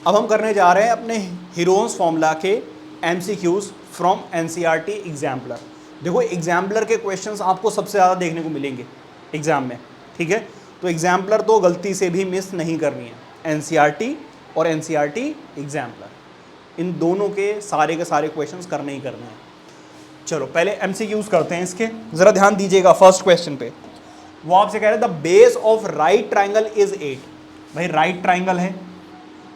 अब हम करने जा रहे हैं अपने हीरोन्स फॉर्मूला के MCQs फ्रॉम NCERT एग्जाम्पलर। देखो एग्जाम्पलर के क्वेश्चंस आपको सबसे ज़्यादा देखने को मिलेंगे एग्जाम में, ठीक है। तो एग्जाम्पलर तो गलती से भी मिस नहीं करनी है। NCERT और NCERT एग्जाम्पलर, इन दोनों के सारे क्वेश्चंस करने ही करने हैं। चलो पहले MCQs करते हैं इसके, ज़रा ध्यान दीजिएगा। फर्स्ट क्वेश्चन पे वो आपसे कह रहे हैं the base of right triangle is 8। भाई राइट ट्राइंगल है,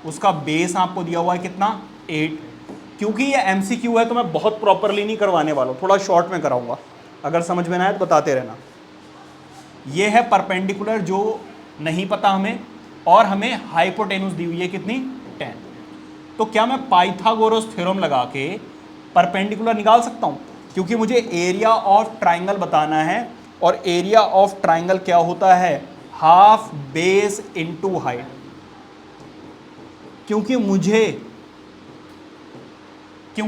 उसका बेस आपको दिया हुआ है कितना, 8। क्योंकि ये MCQ है तो मैं बहुत प्रॉपरली नहीं करवाने वाला हूँ, थोड़ा शॉर्ट में कराऊंगा। अगर समझ में ना आए तो बताते रहना। ये है परपेंडिकुलर जो नहीं पता हमें, और हमें हाइपोटेन्यूज दी हुई है कितनी, 10। तो क्या मैं पाइथागोरस थ्योरम लगा के परपेंडिकुलर निकाल सकता हूँ? क्योंकि मुझे एरिया ऑफ ट्राइंगल बताना है, और एरिया ऑफ ट्राइंगल क्या होता है, हाफ बेस इनटू हाइट। क्योंकि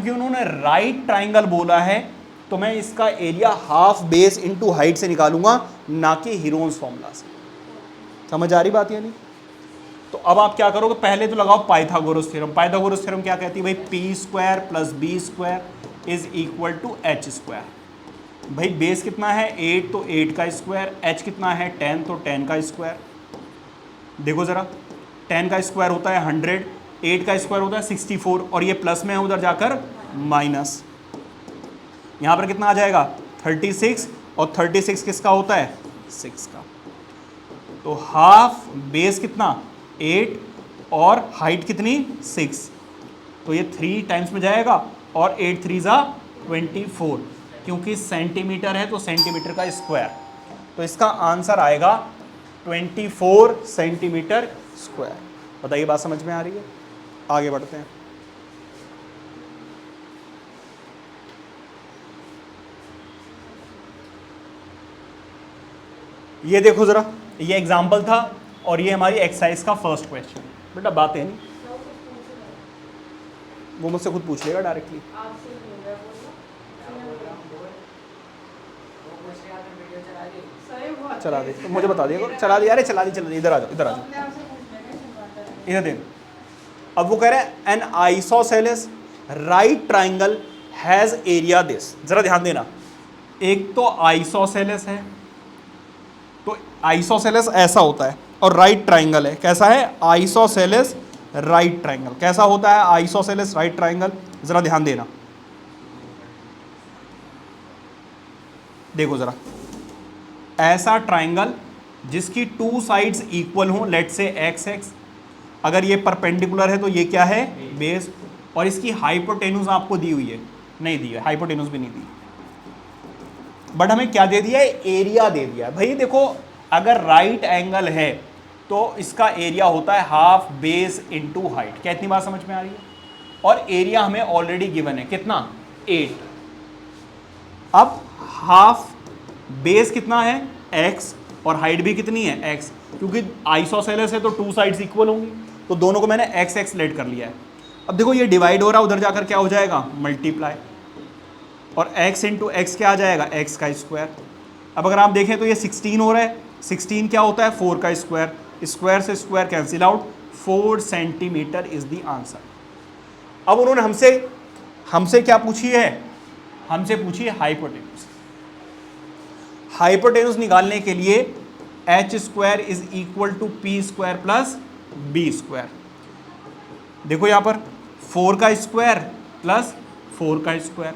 उन्होंने राइट ट्राइंगल बोला है, तो मैं इसका area half base into height से निकालूंगा, ना कि हीरोन्स फॉर्मूला से। समझ आ रही बात या नहीं? तो अब आप क्या करोगे, पहले तो लगाओ पाइथागोरस थ्योरम। पाइथागोरस थ्योरम क्या कहती है भाई, p² + b² is equal to h²। भाई बेस कितना है 8, तो 8 का स्क्वायर, h कितना है 10, तो 10 का स्क्वायर। देखो जरा, 10 का स्क्वायर होता है 100, 8 का स्क्वायर होता है 64, और ये प्लस में है उधर जाकर माइनस। यहाँ पर कितना आ जाएगा 36, और 36 किसका होता है, 6 का। तो हाफ बेस कितना 8 और हाइट कितनी 6, तो ये 3 टाइम्स में जाएगा, और 8 3 ज़ा 24, क्योंकि सेंटीमीटर है तो सेंटीमीटर का स्क्वायर। तो इसका आंसर आएगा 24 सेंटीमीटर स्क्वायर। बताइए बात समझ में आ रही है? आगे बढ़ते हैं। ये देखो जरा, ये एग्जाम्पल था, और ये हमारी एक्सरसाइज का फर्स्ट क्वेश्चन। बेटा बात है नहीं, वो मुझसे खुद पूछ लेगा डायरेक्टली। चला दे, तो मुझे बता दिया, चला दिया, अरे चला दी, इधर आ जाओ, इधर आ जाओ, इधर दे। अब वो कह रहे हैं N isosceles right triangle has area this. जरा ध्यान देना, एक तो आइसोसेलेस है, तो आइसोसेलेस ऐसा होता है, और राइट ट्राइंगल है, कैसा है, आइसोसेलेस राइट ट्राइंगल। कैसा होता है आइसोसेलेस राइट ट्राइंगल, जरा ध्यान देना। देखो जरा, ऐसा ट्राइंगल जिसकी 2 साइड्स इक्वल हो, लेट से एक्स एक्स, अगर ये परपेंडिकुलर है तो ये क्या है, बेस, और इसकी हाइपोटेन्यूज आपको दी हुई है, नहीं दी है, हाइपोटेन्यूज भी नहीं दी, बट हमें क्या दे दिया है, एरिया दे दिया है। भाई देखो, अगर राइट एंगल है तो इसका एरिया होता है हाफ बेस इनटू हाइट। क्या इतनी बात समझ में आ रही है? और एरिया हमें ऑलरेडी गिवन है कितना, 8। अब हाफ बेस कितना है x, और हाइट भी कितनी है x, क्योंकि आइसोसेलेस है तो 2 साइड्स इक्वल होंगी, तो दोनों को मैंने x x लेट कर लिया है। अब देखो ये डिवाइड हो रहा है, उधर जाकर क्या हो जाएगा, मल्टीप्लाई, और x इंटू एक्स क्या आ जाएगा, x का स्क्वायर। अब अगर आप देखें तो ये 16 हो रहा है, 16 क्या होता है, 4 का स्क्वायर, स्क्वायर से square cancel out, 4 centimetre is the answer. अब उन्होंने हमसे क्या पूछी है, हमसे पूछी है हाइपोटेन्यूज। हाइपोटेन्यूज निकालने के लिए h² is equal to p² plus b²। देखो यहां पर 4 का स्क्वायर प्लस 4 का स्क्वायर,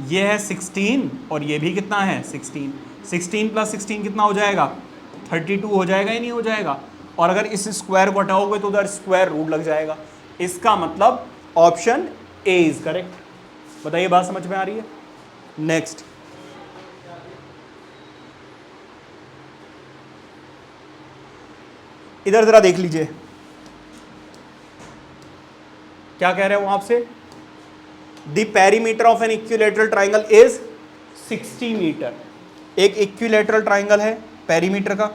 ये है 16, और ये भी कितना है 16। 16 प्लस 16 कितना हो जाएगा, 32 हो जाएगा ही नहीं हो जाएगा। और अगर इस स्क्वायर को हटाओगे तो उधर स्क्वायर रूट लग जाएगा। इसका मतलब ऑप्शन ए इज करेक्ट। बताइए बात समझ में आ रही है? नेक्स्ट, इधर जरा देख लीजिए, क्या कह रहे हो आपसे, the perimeter of an equilateral triangle is 60 metre. एक इक्विलैटरल ट्राइंगल है, पेरीमीटर का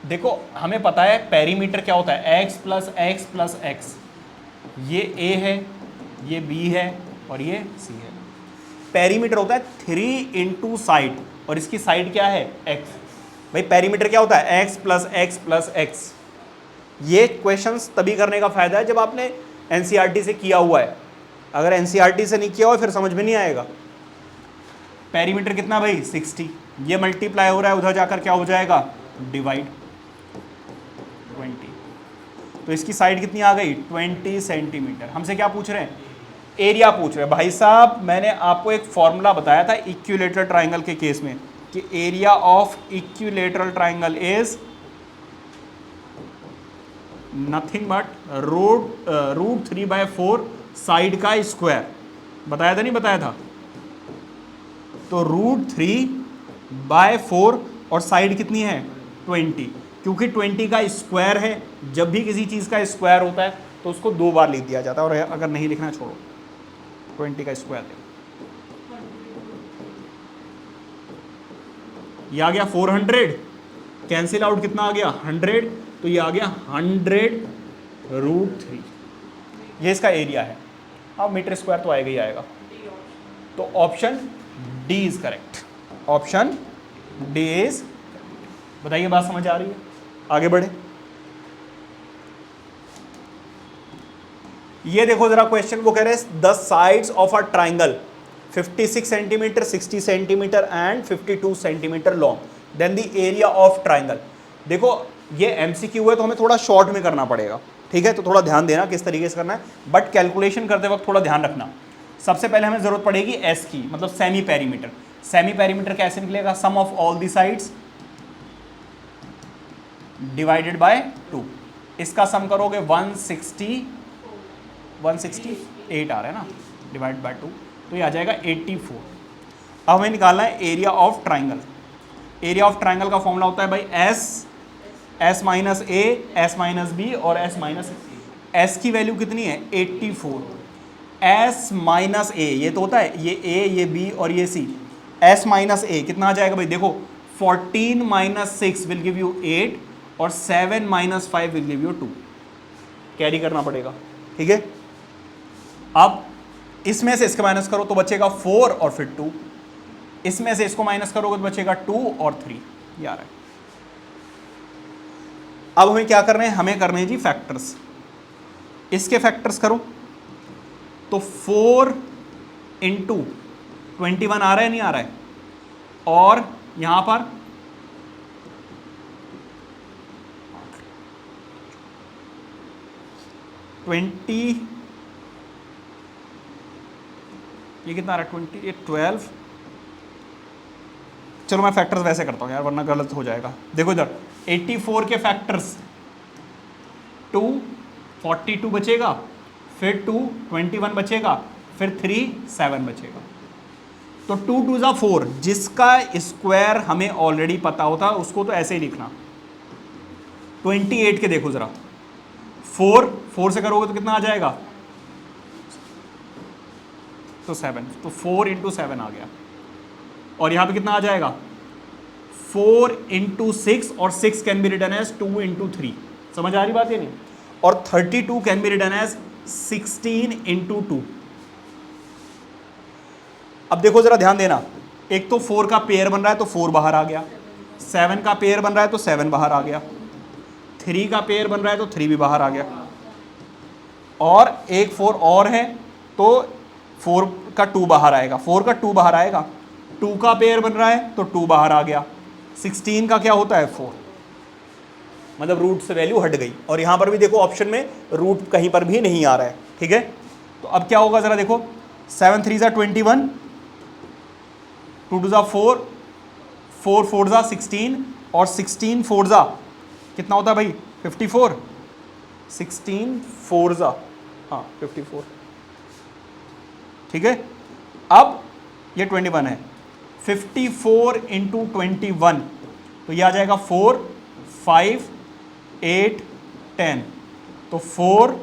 देखो, हमें पता है पेरीमीटर क्या होता है, x plus x plus x. ये a है, ये b है, और ये c है। पेरीमीटर होता है 3 इंटू साइड और इसकी साइड क्या है x। भाई पेरीमीटर क्या होता है x plus x plus x. ये क्वेश्चंस तभी करने का फायदा है जब आपने एनसीईआरटी से किया हुआ है। अगर एनसीईआरटी से नहीं किया हो फिर समझ में नहीं आएगा। पेरीमीटर कितना भाई 60, ये मल्टीप्लाई हो रहा है, उधर जाकर क्या हो जाएगा डिवाइड 20। तो इसकी साइड कितनी आ गई 20 सेंटीमीटर। हमसे क्या पूछ रहे हैं एरिया पूछ रहे हैं। भाई साहब मैंने आपको एक फॉर्मूला बताया था इक्विलेटरल ट्राइंगल के केस में कि area of equilateral triangle is nothing but root 3/4 side का स्क्वायर। बताया था नहीं बताया था? तो रूट 3/4 और साइड कितनी है 20, क्योंकि 20 का स्क्वायर है। जब भी किसी चीज़ का स्क्वायर होता है तो उसको 2 बार लिख दिया जाता है, और अगर नहीं लिखना छोड़ो 20 का स्क्वायर देखो, ये आ गया 400, कैंसिल आउट कितना आ गया 100, तो ये आ गया 100√3। ये इसका एरिया है। अब मीटर स्क्वायर तो आएगा ही आएगा। तो option D is correct, option D is. बताइए बात समझ आ रही है? आगे बढ़े। ये देखो जरा क्वेश्चन, वो कह रहे हैं the sides of a triangle 56 centimetre, 60 centimetre and 52 centimetre long, then the area of triangle. देखो ये एमसीक्यू है तो हमें थोड़ा शॉर्ट में करना पड़ेगा, ठीक है? तो थोड़ा ध्यान देना किस तरीके से करना है, बट कैलकुलेशन करते वक्त थोड़ा ध्यान रखना। सबसे पहले हमें जरूरत पड़ेगी एस की, मतलब सेमी पेरीमीटर। सेमी पेरीमीटर कैसे निकलेगा? Sum of all the sides divided by 2। इसका सम करोगे 168 आ रहा है ना, डिवाइड बाय 2, तो ये आ जाएगा 84। अब हमें निकालना है area of triangle. Area of triangle का फॉर्मूला होता है भाई एस माइनस ए, एस माइनस बी और एस माइनस। एस की वैल्यू कितनी है 84, एस माइनस ए, ये तो होता है ये ए, ये बी और ये सी। एस माइनस ए कितना आ जाएगा भाई? देखो 14 माइनस 6 विल गिव यू 8 और 7 minus 5 will give you 2। Carry करना पड़ेगा, ठीक है? अब इसमें से इसके माइनस करो तो बचेगा 4 और फिर 2, इसमें से इसको माइनस करोगे तो बचेगा 2 और 3, ये आ रहा है। अब हमें क्या करना है? हमें करने हैं जी फैक्टर्स। इसके फैक्टर्स करो तो 4 इंटू 21 आ रहा है नहीं आ रहा है, और यहां पर 20, ये कितना आ रहा है 20, ये 12। चलो मैं फैक्टर्स वैसे करता हूँ यार, वरना गलत हो जाएगा। देखो इधर 84 के फैक्टर्स 2, 42 बचेगा, फिर 2, 21 बचेगा, फिर 3, 7 बचेगा। तो 2 2 ज़ा 4, जिसका स्क्वायर हमें ऑलरेडी पता होता है उसको तो ऐसे ही लिखना। 28 के देखो ज़रा, 4 से करोगे तो कितना आ जाएगा? तो 7, तो 4 इंटू 7 आ गया। और यहाँ पे कितना आ जाएगा? 4 इंटू 6, और 6 can be written as 2 into 3। समझ आ रही बात है नहीं? और 32 can be written as 16 into 2। अब देखो जरा ध्यान देना, एक तो 4 का पेयर बन रहा है तो 4 बाहर आ गया, 7 का पेयर बन रहा है तो 7 बाहर आ गया, 3 का पेयर बन रहा है तो 3 भी बाहर आ गया, और एक 4 और है तो 4 का 2 बाहर आएगा, 4 का 2 बाहर आएगा, 2 का पेयर बन रहा है तो 2 बाहर आ गया, 16 का क्या होता है 4, मतलब रूट से वैल्यू हट गई। और यहाँ पर भी देखो ऑप्शन में रूट कहीं पर भी नहीं आ रहा है, ठीक है? तो अब क्या होगा ज़रा देखो, 7 3 ज़ा 21, 2 2 ज़ा 4, 4 4 ज़ा 16, और 16 4 ज़ा कितना होता है भाई 54, 16 4 ज़ा, हाँ 54, ठीक है? अब ये 21 है, 54 इंटू 21, तो ये आ जाएगा 4 5 8 10, तो 4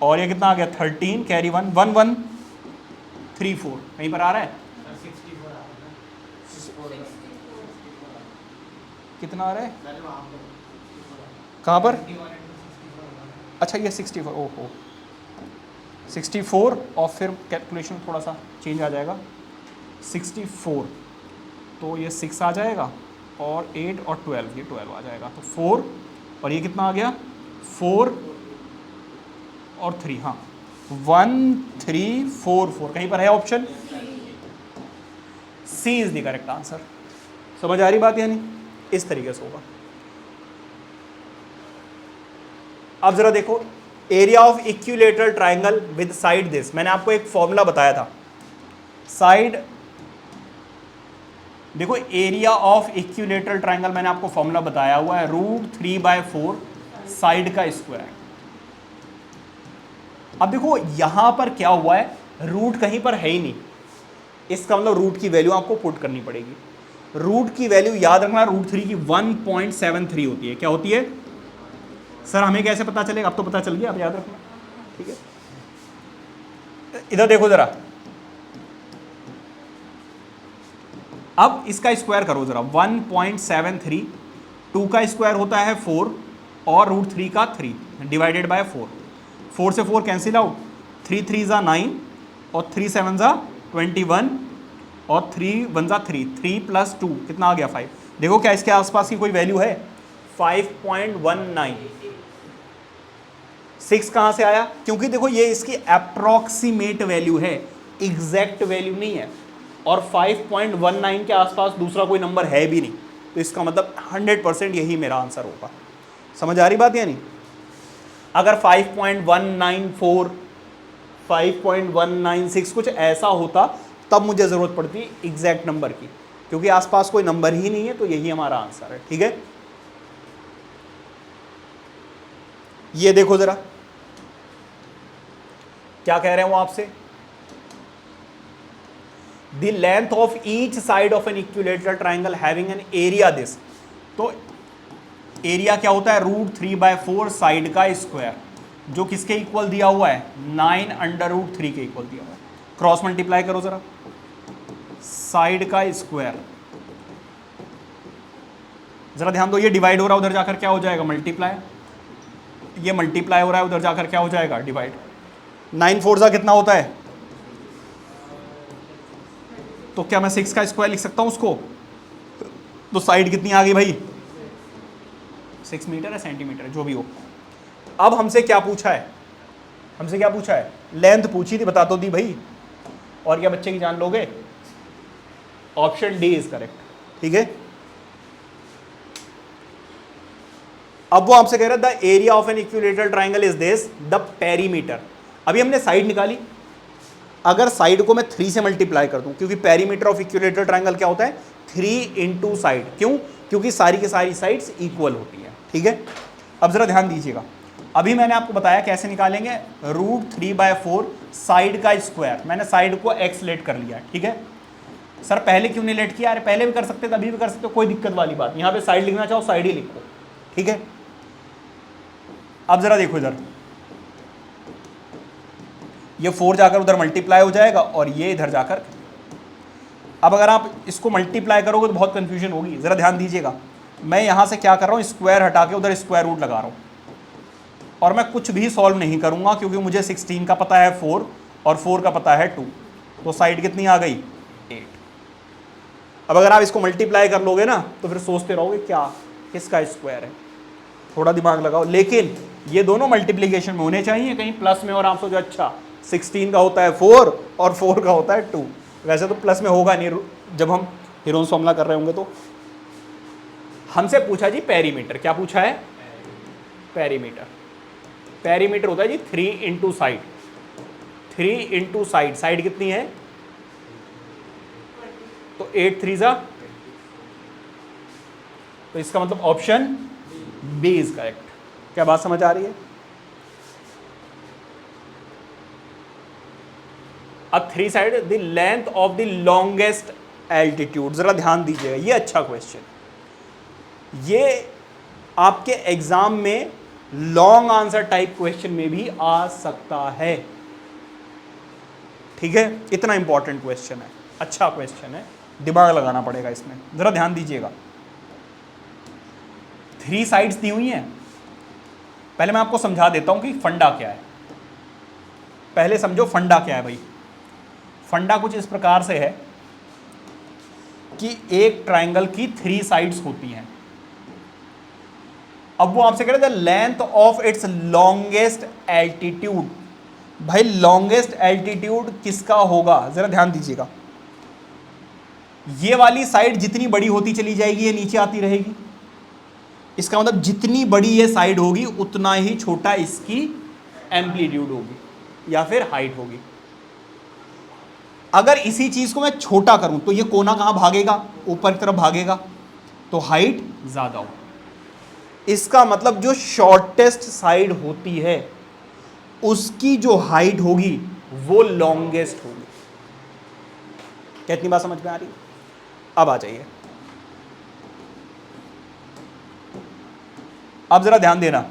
और ये कितना आ गया 13, कैरी 1 1 1 3 4, कहीं पर आ रहा है? कितना आ रहा है? कहाँ पर? अच्छा ये 64, ओहो 64, और फिर कैलकुलेशन थोड़ा सा चेंज आ जाएगा, 64 तो ये 6 आ जाएगा और 8 और 12, ये 12 आ जाएगा, तो 4 और ये कितना आ गया 4 और 3, हाँ 1 3 4 4, कहीं पर है option C is the correct answer. समझ आ रही बात? यानी इस तरीके से होगा। अब जरा देखो, area of equilateral triangle with side this, मैंने आपको एक फॉर्मूला बताया था। साइड देखो, एरिया ऑफ इक्विलेटरल ट्राइंगल मैंने आपको फॉर्मूला बताया हुआ है, √3/4 साइड का स्क्वायर। अब देखो यहां पर क्या हुआ है, रूट कहीं पर है ही नहीं, इसका मतलब रूट की वैल्यू आपको पुट करनी पड़ेगी। रूट की वैल्यू याद रखना, √3 की 1.73 होती है। क्या होती है सर? हमें कैसे पता चलेगा? अब तो पता चल गया, अब याद रखना, ठीक है। इधर देखो जरा, अब इसका स्क्वायर करो जरा, 1.73, 2 का स्क्वायर होता है 4 और √3 का 3 डिवाइडेड बाय 4, 4 से 4 कैंसिल आउट, 3 3 ज़ा 9 और 3 7 ज़ा 21 और 3 1 ज़ा 3, 3 + 2 कितना आ गया 5। देखो क्या इसके आसपास की कोई वैल्यू है? 5.19। 6 कहाँ से आया? क्योंकि देखो ये इसकी अप्रॉक्सीमेट वैल्यू है, एग्जैक्ट वैल्यू नहीं है, और 5.19 के आसपास दूसरा कोई नंबर है भी नहीं, तो इसका मतलब 100% यही मेरा आंसर होगा। समझ आ रही बात? यानी अगर 5.194 5.196 कुछ ऐसा होता तब मुझे ज़रूरत पड़ती एग्जैक्ट नंबर की, क्योंकि आसपास कोई नंबर ही नहीं है, तो यही हमारा आंसर है, ठीक है। ये देखो जरा क्या कह रहे हैं वो आपसे, the length of each side of an equilateral triangle having an area this. तो एरिया क्या होता है? √3/4 साइड का स्क्वायर, जो किसके इक्वल दिया हुआ है? 9√3 के इक्वल दिया हुआ है। क्रॉस मल्टीप्लाई करो जरा, साइड का स्क्वायर, जरा ध्यान दो, ये डिवाइड हो रहा है, उधर जाकर क्या हो जाएगा? मल्टीप्लाई। ये मल्टीप्लाई हो रहा है, उधर जाकर क्या हो जाएगा? डिवाइड। 9 4 ज़ा कितना होता है? तो क्या मैं 6 का स्क्वायर लिख सकता हूं उसको? तो साइड कितनी आ गई भाई? 6 मीटर है, सेंटीमीटर, जो भी हो। अब हमसे क्या पूछा है? हमसे क्या पूछा है? लेंथ पूछी थी, बता तो दी भाई, और क्या बच्चे की जान लोगे? ऑप्शन डी इज करेक्ट, ठीक है। अब वो आपसे कह रहा है the area of an equilateral triangle is this the perimeter. अभी हमने साइड निकाली, अगर साइड को मैं 3 से मल्टीप्लाई कर दूं, क्योंकि पेरीमीटर ऑफ इक्विलेटरल ट्राइंगल क्या होता है? 3 × साइड। क्यों? क्योंकि सारी की सारी साइड्स इक्वल होती है, ठीक है। अब जरा ध्यान दीजिएगा, अभी मैंने आपको बताया कैसे निकालेंगे, √3/4 साइड का स्क्वायर। मैंने साइड को x लेट कर लिया, ठीक है। सर पहले क्यों नहीं लेट किया? अरे पहले भी कर सकते थे, अभी भी कर सकते हो, कोई दिक्कत वाली बात नहीं। यहाँ पे साइड लिखना चाहो साइड ही लिखो, ठीक है। अब जरा देखो इधर, ये 4 जाकर उधर मल्टीप्लाई हो जाएगा और ये इधर जाकर, अब अगर आप इसको मल्टीप्लाई करोगे तो बहुत कंफ्यूजन होगी। जरा ध्यान दीजिएगा, मैं यहां से क्या कर रहा हूं, स्क्वायर हटा के उधर स्क्वायर रूट लगा रहा हूं, और मैं कुछ भी सॉल्व नहीं करूंगा, क्योंकि मुझे 16 का पता है 4 और 4 का पता है 2, तो साइड कितनी आ गई? 8। अब अगर आप इसको मल्टीप्लाई कर लोगे ना, तो फिर सोचते रहोगे क्या किसका स्क्वायर है, थोड़ा दिमाग लगाओ। लेकिन ये दोनों मल्टीप्लीकेशन में होने चाहिए, कहीं प्लस में, और आप सोचो अच्छा 16 का होता है 4 और 4 का होता है 2। वैसे तो प्लस में होगा नहीं, जब हम हीरोन्स फॉर्मूला कर रहे होंगे। तो हमसे पूछा जी पेरीमीटर, क्या पूछा है? पेरीमीटर। पेरीमीटर होता है जी 3 × साइड, 3 × साइड। साइड कितनी है? तो 8 3 ज़ा, तो इसका मतलब ऑप्शन बी इज करेक्ट। क्या बात समझ आ रही है? अब 3 side, the length of the longest altitude. जरा ध्यान दीजिएगा, ये अच्छा क्वेश्चन, ये आपके एग्जाम में लॉन्ग आंसर टाइप क्वेश्चन में भी आ सकता है, ठीक है। इतना इंपॉर्टेंट क्वेश्चन है, अच्छा क्वेश्चन है, दिमाग लगाना पड़ेगा इसमें। जरा ध्यान दीजिएगा, 3 साइड्स दी हुई हैं। पहले मैं आपको समझा देता हूं कि फंडा क्या है। पहले समझो फंडा क्या है भाई। फंडा कुछ इस प्रकार से है, कि एक ट्राइंगल की 3 साइड्स होती हैं। अब वो आपसे कह रहे थे length of its longest altitude. भाई लॉन्गेस्ट एल्टीट्यूड किसका होगा, जरा ध्यान दीजिएगा। ये वाली साइड जितनी बड़ी होती चली जाएगी ये नीचे आती रहेगी। इसका मतलब जितनी बड़ी ये साइड होगी उतना ही छोटा इसकी एम्पलीट्यूड होगी या फिर हाइट होगी। अगर इसी चीज को मैं छोटा करूं तो ये कोना कहां भागेगा, ऊपर की तरफ भागेगा, तो हाइट ज्यादा होगी। इसका मतलब जो शॉर्टेस्ट साइड होती है उसकी जो हाइट होगी वो लॉन्गेस्ट होगी। कितनी बात समझ में आ रही है? अब आ जाइए, अब जरा ध्यान देना।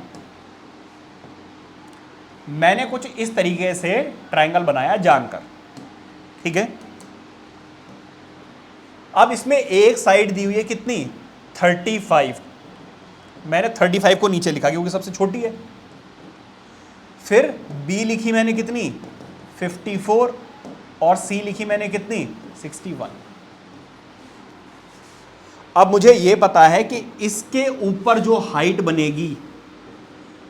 मैंने कुछ इस तरीके से ट्रायंगल बनाया जानकर, ठीक है। अब इसमें एक साइड दी हुई है कितनी, 35। मैंने 35 को नीचे लिखा क्योंकि सबसे छोटी है। फिर बी लिखी मैंने कितनी, 54, और सी लिखी मैंने कितनी, 61। अब मुझे यह पता है कि इसके ऊपर जो हाइट बनेगी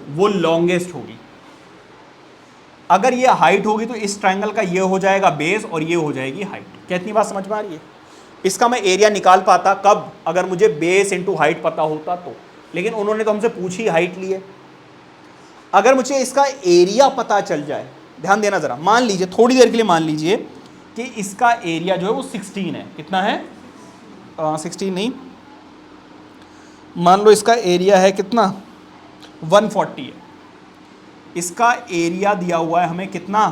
वो लॉन्गेस्ट होगी। अगर ये हाइट होगी तो इस ट्रायंगल का ये हो जाएगा बेस और ये हो जाएगी हाइट। कितनी बात समझ में आ रही है? इसका मैं एरिया निकाल पाता कब, अगर मुझे बेस इंटू हाइट पता होता तो, लेकिन उन्होंने तो हमसे पूछी हाइट ली है। अगर मुझे इसका एरिया पता चल जाए, ध्यान देना जरा, मान लीजिए थोड़ी देर के लिए मान लीजिए कि इसका एरिया जो है वो 16 है। कितना है? 16 नहीं, मान लो इसका एरिया है कितना, 140 है। इसका एरिया दिया हुआ है हमें कितना,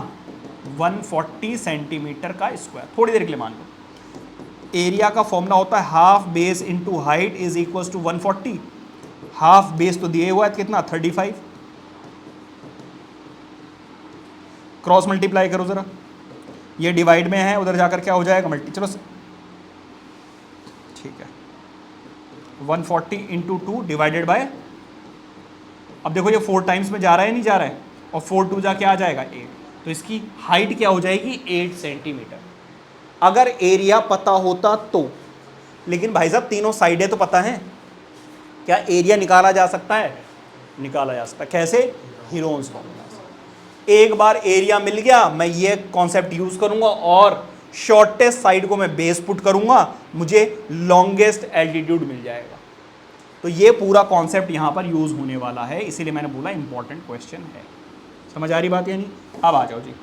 140 सेंटीमीटर का स्क्वायर। थोड़ी देर के लिए मान लो एरिया का फॉर्मूला होता है half base into height is equal to 140। Half base तो दिए हुआ है कितना, 35। क्रॉस मल्टीप्लाई करो जरा, ये डिवाइड में है, उधर जाकर क्या हो जाएगा, मल्टी। चलो ठीक है, 140 इंटू 2 डिवाइडेड बाय, अब देखो ये 4 टाइम्स में जा रहा है नहीं जा रहा है, और 4 2 जा क्या आ जाएगा, 8। तो इसकी हाइट क्या हो जाएगी, 8 सेंटीमीटर। अगर एरिया पता होता तो, लेकिन भाई साहब तीनों साइडें तो पता है, क्या एरिया निकाला जा सकता है? निकाला जा सकता है। कैसे? हीरोन्स फॉर्मूला से। एक बार एरिया मिल गया, मैं ये कॉन्सेप्ट यूज करूंगा और शॉर्टेस्ट साइड को मैं बेस पुट करूंगा, मुझे लॉन्गेस्ट एल्टीट्यूड मिल जाएगा। तो ये पूरा कॉन्सेप्ट यहां पर यूज होने वाला है, इसीलिए मैंने बोला इंपॉर्टेंट क्वेश्चन है। समझ आ रही बात यानी? अब आ जाओ जी,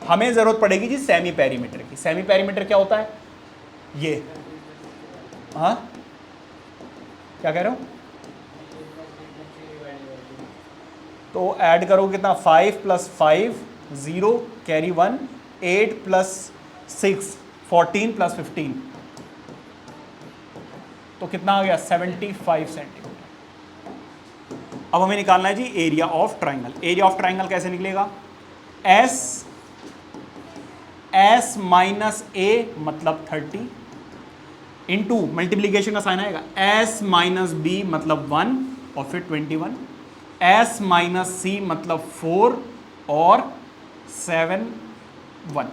हमें जरूरत पड़ेगी जी सेमी पेरीमीटर की। सेमी पेरीमीटर क्या होता है? ये, हाँ क्या कह रहे हो? तो ऐड करो कितना, 5 + 5 0 कैरी 1, 8 + 6 14 + 15, तो कितना आ गया, 75 सेंटीमीटर। अब हमें निकालना है जी area of triangle. Area of triangle कैसे निकलेगा? S माइनस A मतलब 30 इंटू मल्टीप्लीकेशन का साइन आएगा, S माइनस B मतलब 1 और फिर 21, S माइनस C मतलब 4 और 7 1।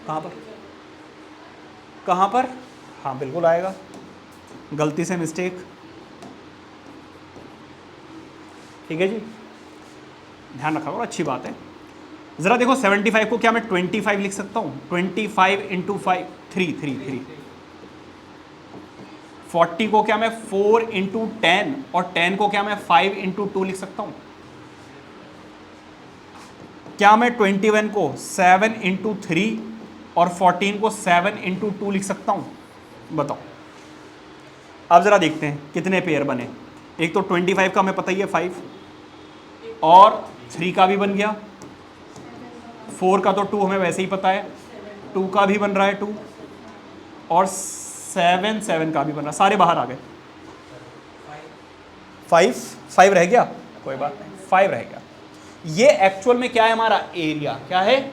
कहाँ पर, कहाँ पर? हाँ बिल्कुल आएगा, गलती से मिस्टेक। ठीक है जी, ध्यान रखा करो, अच्छी बात है। ज़रा देखो 75 को क्या मैं 25 लिख सकता हूँ? 25 इंटू 5 3। 40 को क्या मैं 4 इंटू 10 और 10 को क्या मैं 5 इंटू 2 लिख सकता हूँ? क्या मैं 21 को 7 इंटू 3 और 14 को 7 इंटू 2 लिख सकता हूँ? बताओ। अब ज़रा देखते हैं कितने पेयर बने। एक तो 25 का हमें पता ही है 5, और 3 का भी बन गया, 4 का तो 2 हमें वैसे ही पता है, 2 का भी बन रहा है 2, और 7 का भी बन रहा है। सारे बाहर आ गए। 5 रह गया, कोई बात नहीं, 5 रह गया। ये एक्चुअल में क्या है हमारा एरिया? क्या है?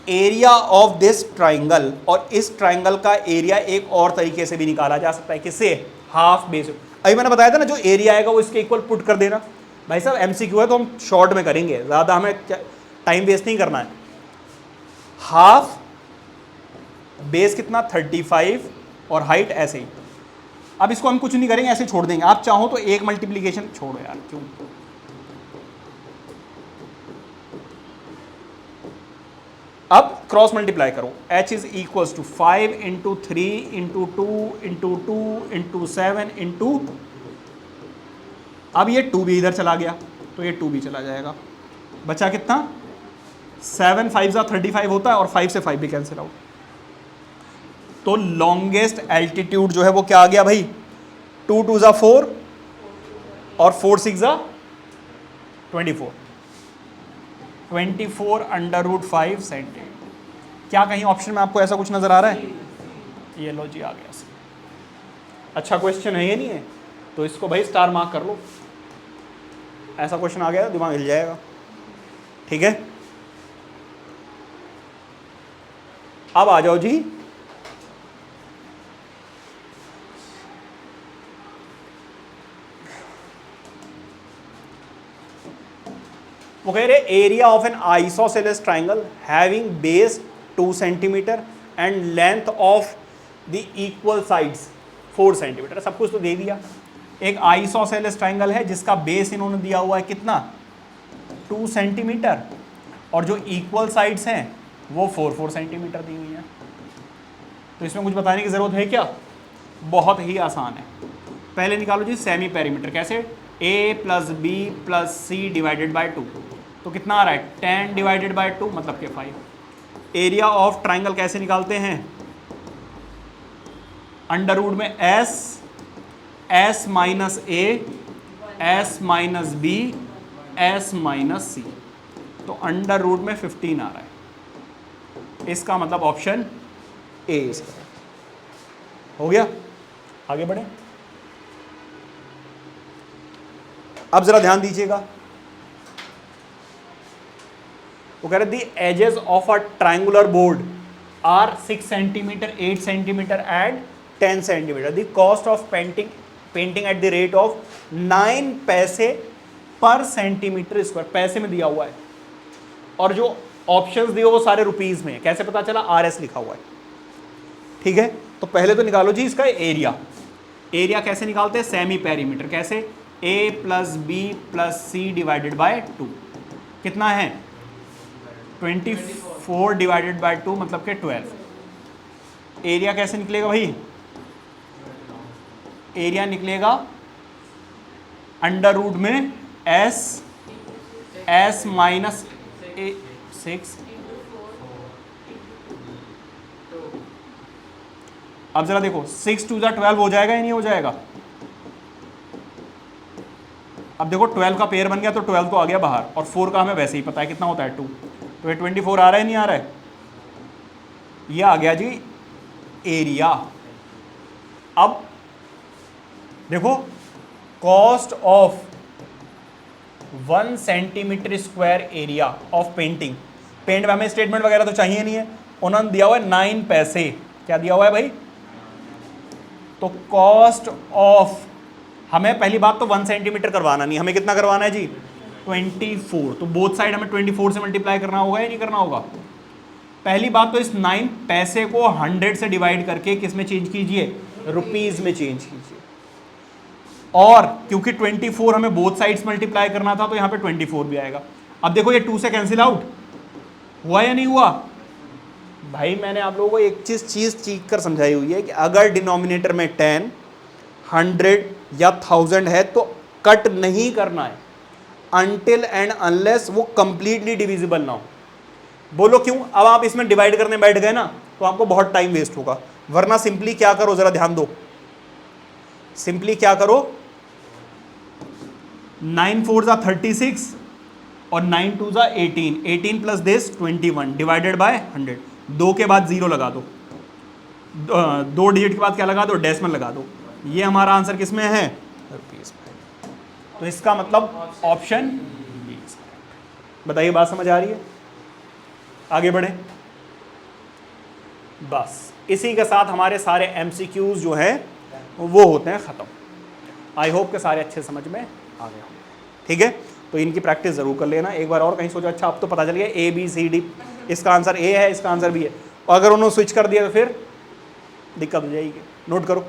Area of this triangle. और इस ट्राइंगल का एरिया एक और तरीके से भी निकाला जा सकता है। किससे? Half base. अभी मैंने बताया था ना, जो एरिया आएगा वो इसके इक्वल पुट कर देना। भाई साहब MCQ है तो हम शॉर्ट में करेंगे, ज़्यादा हमें टाइम वेस्ट नहीं करना है। हाफ बेस कितना 35 और हाइट ऐसे ही। अब इसको हम कुछ नहीं करेंगे, ऐसे छोड़ देंगे। आप चाहो तो एक मल्टीप्लीकेशन छोड़ो यार, क्यों? अब क्रॉस मल्टीप्लाई करो, h is equal to 5 into 3 into 2 into 2 into 7 into, अब ये 2 भी इधर चला गया तो ये 2 भी चला जाएगा, बचा कितना 7 5 जा 35 होता है और 5 से 5 भी कैंसिल आउट। तो लॉन्गेस्ट एल्टीट्यूड जो है वो क्या आ गया भाई, 2 2 जा 4 और 4 6 जा 24 अंडर रूट 5 सेंटीमीटर। क्या कहीं ऑप्शन में आपको ऐसा कुछ नजर आ रहा है? ये लो जी आ गया। अच्छा क्वेश्चन है ये, नहीं है तो इसको भाई स्टार मार्क कर लो। ऐसा क्वेश्चन आ गया दिमाग हिल जाएगा। ठीक है, अब आ जाओ जी वो कह रहे area of N isosceles triangle having base 2 centimetre and length of the equal sides 4 centimetre. सब कुछ तो दे दिया। एक आइसोसेलेस ट्राइंगल है जिसका बेस इन्होंने दिया हुआ है कितना 2 सेंटीमीटर और जो इक्वल साइड्स हैं वो 4 सेंटीमीटर दी हुई है। तो इसमें कुछ बताने की जरूरत है क्या? बहुत ही आसान है। पहले निकालो जी सेमी पेरीमीटर। कैसे? a plus B plus C divided by 2, तो कितना आ रहा है 10 डिवाइडेड बाई 2 मतलब के 5। एरिया ऑफ ट्राइंगल कैसे निकालते हैं? अंडर रूट में s minus a, s minus b, s minus C, तो अंडर रूट में 15 आ रहा है। इसका मतलब ऑप्शन ए हो गया। आगे बढ़े। अब जरा ध्यान दीजिएगा, वो कह रहे the edges of a triangular board are 6 centimetre 8 centimetre and 10 centimetre. The cost of painting at the rate of 9 पैसे पर सेंटीमीटर स्क्वायर। पैसे में दिया हुआ है और जो ऑप्शंस दिए वो सारे रुपीज में है। कैसे पता चला? RS लिखा हुआ है। ठीक है, तो पहले तो निकालो जी इसका एरिया। एरिया कैसे निकालते हैं? Semi perimeter. कैसे? a plus B plus C divided by 2 कितना है 24 डिवाइडेड बाय 2 मतलब के 12। एरिया कैसे निकलेगा भाई? एरिया निकलेगा अंडर रूट में s माइनस 6। अब जरा देखो 6 2 जा 12 हो जाएगा या नहीं हो जाएगा? अब देखो 12 का पेयर बन गया तो 12 तो आ गया बाहर और 4 का हमें वैसे ही पता है कितना होता है 2, तो ये 24 आ रहा है नहीं आ रहा है? ये आ गया जी एरिया। अब देखो cost of 1 centimetre square area of painting. Paint में हमें स्टेटमेंट वगैरह तो चाहिए नहीं है, उन्होंने दिया हुआ है 9 पैसे। क्या दिया हुआ है भाई? तो कॉस्ट ऑफ, हमें पहली बात तो 1 सेंटीमीटर करवाना नहीं, हमें कितना करवाना है जी 24। तो बोथ साइड हमें 24 से मल्टीप्लाई करना होगा या नहीं करना होगा? पहली बात तो इस 9 पैसे को 100 से डिवाइड करके किस में चेंज कीजिए? रुपीज में चेंज कीजिए। और क्योंकि 24 हमें बोथ साइड्स मल्टीप्लाई करना था तो यहाँ पे 24 भी आएगा। अब देखो ये 2 से कैंसिल आउट हुआ या नहीं हुआ? भाई मैंने आप लोगों को एक चीज चीख कर समझाई हुई है कि अगर डिनोमिनेटर में 10, 100 या 1000 है तो कट नहीं करना है अनटिल एंड अनलेस वो कंप्लीटली डिविजिबल ना हो। बोलो क्यों? अब आप इसमें डिवाइड करने बैठ गए ना तो आपको बहुत टाइम वेस्ट होगा। वरना सिंपली क्या करो, जरा ध्यान दो, सिंपली क्या करो 9 4 जा 36 और 9 2 जा 18, 18 प्लस दिस 21 डिवाइडेड बाय 100। 2 के बाद 0 लगा दो, 2 डिजिट के बाद क्या लगा दो? डेसिमल लगा दो। ये हमारा आंसर किस में है? रुपीज में। तो इसका मतलब ऑप्शन बी। बताइए बात समझ आ रही है? आगे बढ़े। बस इसी के साथ हमारे सारे MCQs जो हैं वो होते हैं ख़त्म। आई होप के सारे अच्छे समझ में आ गए होंगे। ठीक है, तो इनकी प्रैक्टिस ज़रूर कर लेना एक बार और। कहीं सोचो अच्छा अब तो पता चल गया ABCD इसका आंसर ए है, इसका आंसर बी है। और अगर उन्होंने स्विच कर दिया तो फिर दिक्कत हो जाएगी। नोट करो।